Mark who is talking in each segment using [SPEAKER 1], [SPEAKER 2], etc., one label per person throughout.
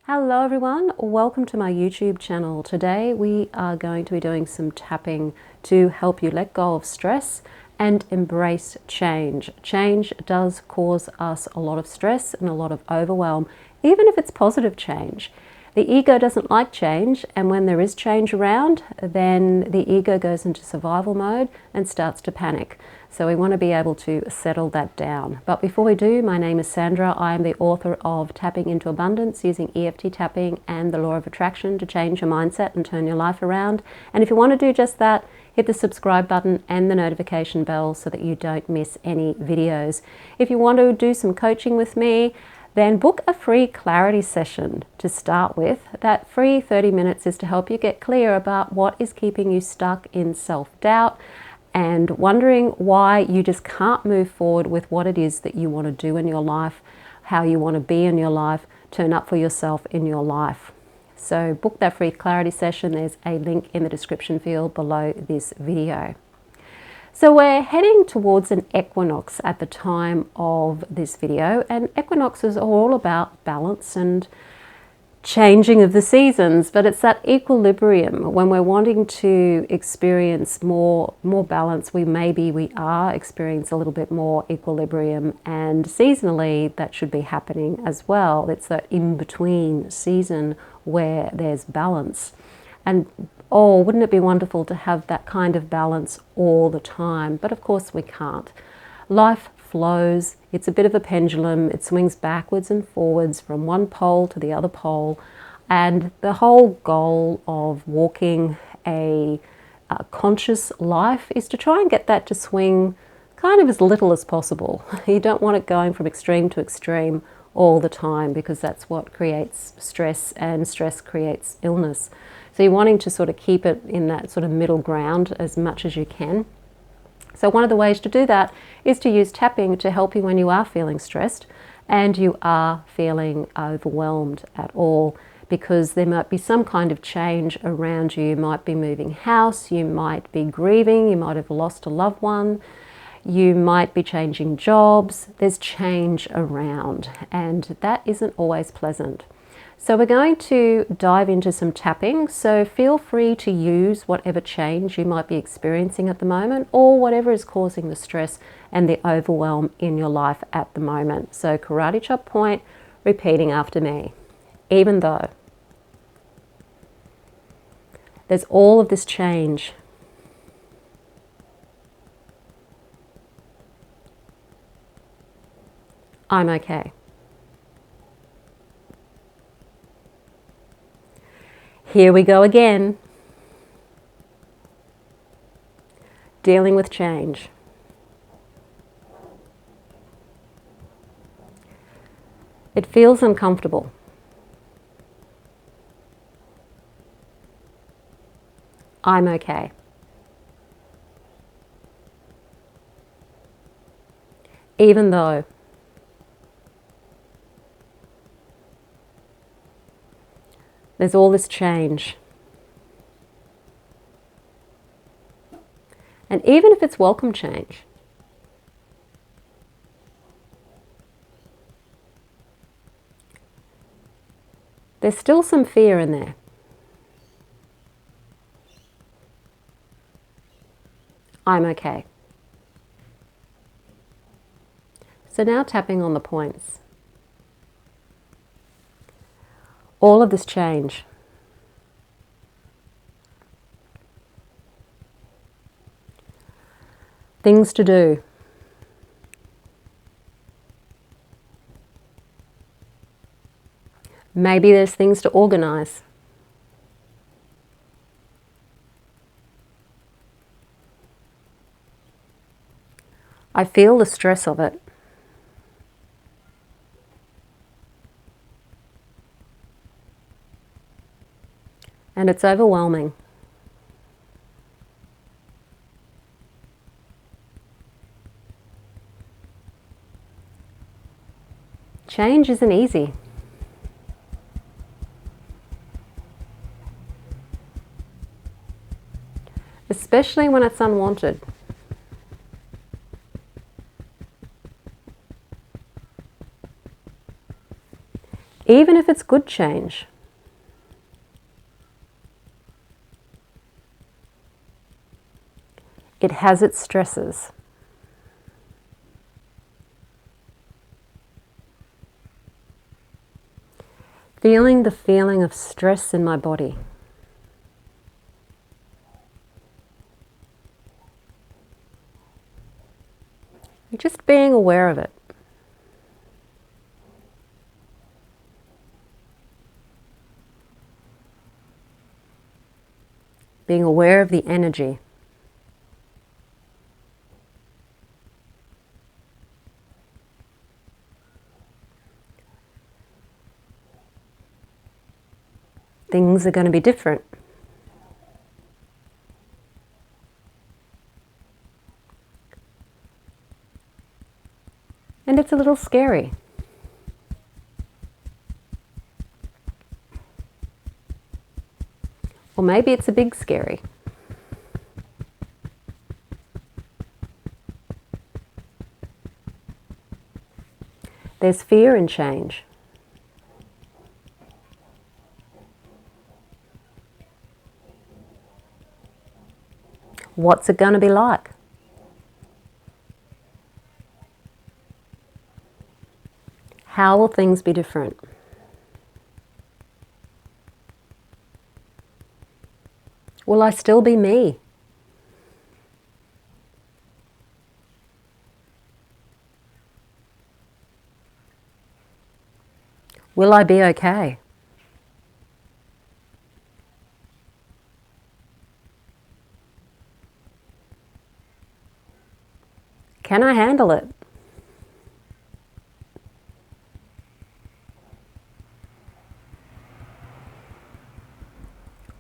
[SPEAKER 1] Hello everyone, welcome to my YouTube channel. Today we are going to be doing some tapping to help you let go of stress and embrace change. Change does cause us a lot of stress and a lot of overwhelm, even if it's positive change. The ego doesn't like change, and when there is change around, then the ego goes into survival mode and starts to panic. So we want to be able to settle that down. But before we do, my name is Sandra. I am the author of Tapping into Abundance using EFT tapping and the law of attraction to change your mindset and turn your life around. And if you want to do just that, hit the subscribe button and the notification bell so that you don't miss any videos. If you want to do some coaching with me, then book a free clarity session to start with. That free 30 minutes is to help you get clear about what is keeping you stuck in self-doubt and wondering why you just can't move forward with what it is that you want to do in your life, how you want to be in your life, turn up for yourself in your life. So book that free clarity session. There's a link in the description field below this video. So we're heading towards an equinox at the time of this video, and equinoxes are all about balance and changing of the seasons, but it's that equilibrium. When we're wanting to experience more balance, we are experiencing a little bit more equilibrium, and seasonally that should be happening as well. It's that in-between season where there's balance. And oh, wouldn't it be wonderful to have that kind of balance all the time? But of course we can't. Life flows. It's a bit of a pendulum. It swings backwards and forwards from one pole to the other pole. And the whole goal of walking a conscious life is to try and get that to swing kind of as little as possible. You don't want it going from extreme to extreme all the time, because that's what creates stress, and stress creates illness. So you're wanting to sort of keep it in that sort of middle ground as much as you can. So one of the ways to do that is to use tapping to help you when you are feeling stressed and you are feeling overwhelmed at all, because there might be some kind of change around you. You might be moving house, you might be grieving, you might have lost a loved one, you might be changing jobs. There's change around, and that isn't always pleasant. So we're going to dive into some tapping, so feel free to use whatever change you might be experiencing at the moment, or whatever is causing the stress and the overwhelm in your life at the moment. So karate chop point, repeating after me. Even though there's all of this change, I'm okay. Here we go again. Dealing with change. It feels uncomfortable. I'm okay. Even though there's all this change. And even if it's welcome change, there's still some fear in there. I'm okay. So now tapping on the points. All of this change. Things to do. Maybe there's things to organize. I feel the stress of it. And it's overwhelming. Change isn't easy. Especially when it's unwanted. even if it's good change. It has its stresses. Feeling the feeling of stress in my body. Just being aware of it. Being aware of the energy. Things are going to be different. And it's a little scary. Or maybe it's a big scary. There's fear in change. What's it going to be like? How will things be different? Will I still be me? Will I be okay? Can I handle it?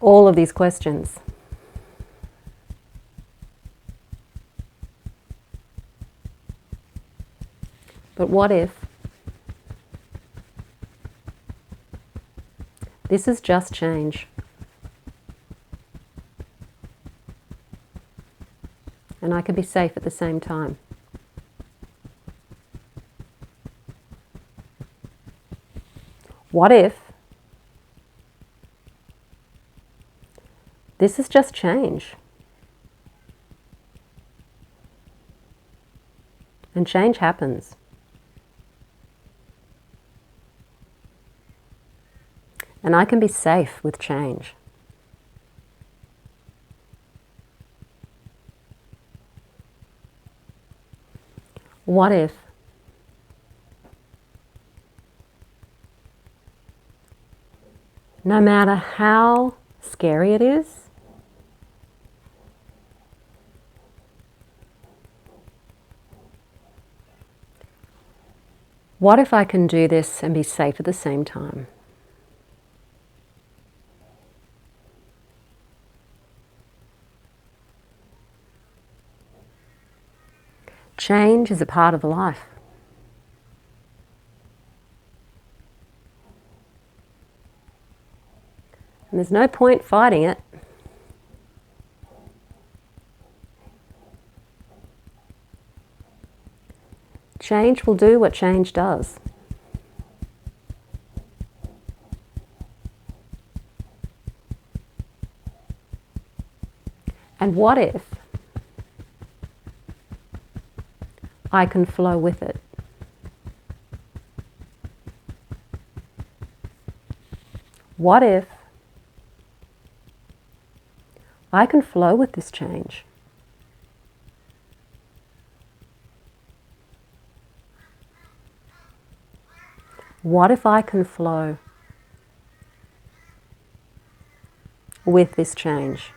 [SPEAKER 1] All of these questions. But what if this is just change? And I can be safe at the same time. What if this is just change? And change happens. And I can be safe with change. What if no matter how scary it is, what if I can do this and be safe at the same time? Change is a part of life. And there's no point fighting it. Change will do what change does. And what if I can flow with it? What if I can flow with this change? What if I can flow with this change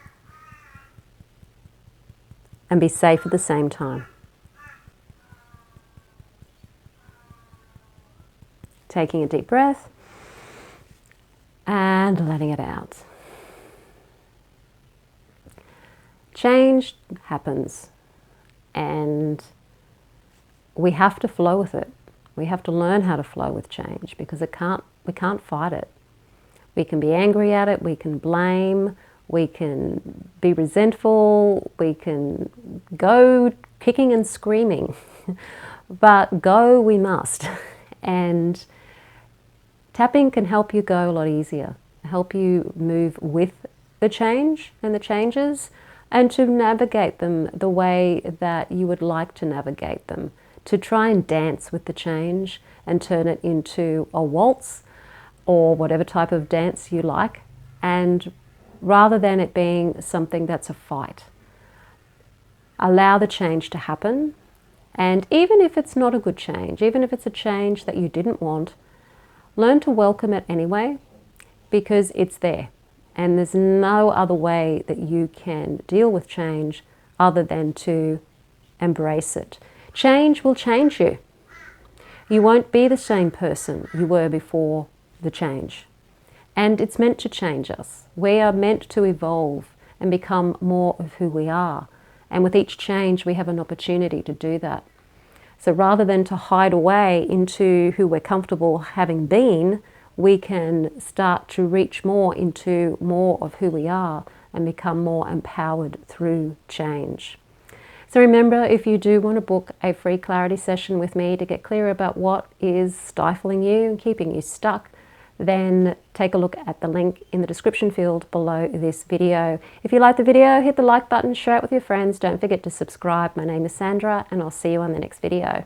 [SPEAKER 1] and be safe at the same time? Taking a deep breath and letting it out. Change happens and we have to flow with it. We have to learn how to flow with change because we can't fight it. We can be angry at it, we can blame, we can be resentful, we can go kicking and screaming, but go we must. And Tapping can help you go a lot easier, help you move with the change and the changes, and to navigate them the way that you would like to navigate them, to try and dance with the change and turn it into a waltz or whatever type of dance you like, and rather than it being something that's a fight. Allow the change to happen, and even if it's not a good change, even if it's a change that you didn't want, learn to welcome it anyway, because it's there. And there's no other way that you can deal with change other than to embrace it. Change will change you. You won't be the same person you were before the change. And it's meant to change us. We are meant to evolve and become more of who we are. And with each change, we have an opportunity to do that. So rather than to hide away into who we're comfortable having been, we can start to reach more into more of who we are and become more empowered through change. So remember, if you do want to book a free clarity session with me to get clear about what is stifling you and keeping you stuck, then take a look at the link in the description field below this video. If you like the video, hit the like button, share it with your friends. Don't forget to subscribe. My name is Sandra, and I'll see you on the next video.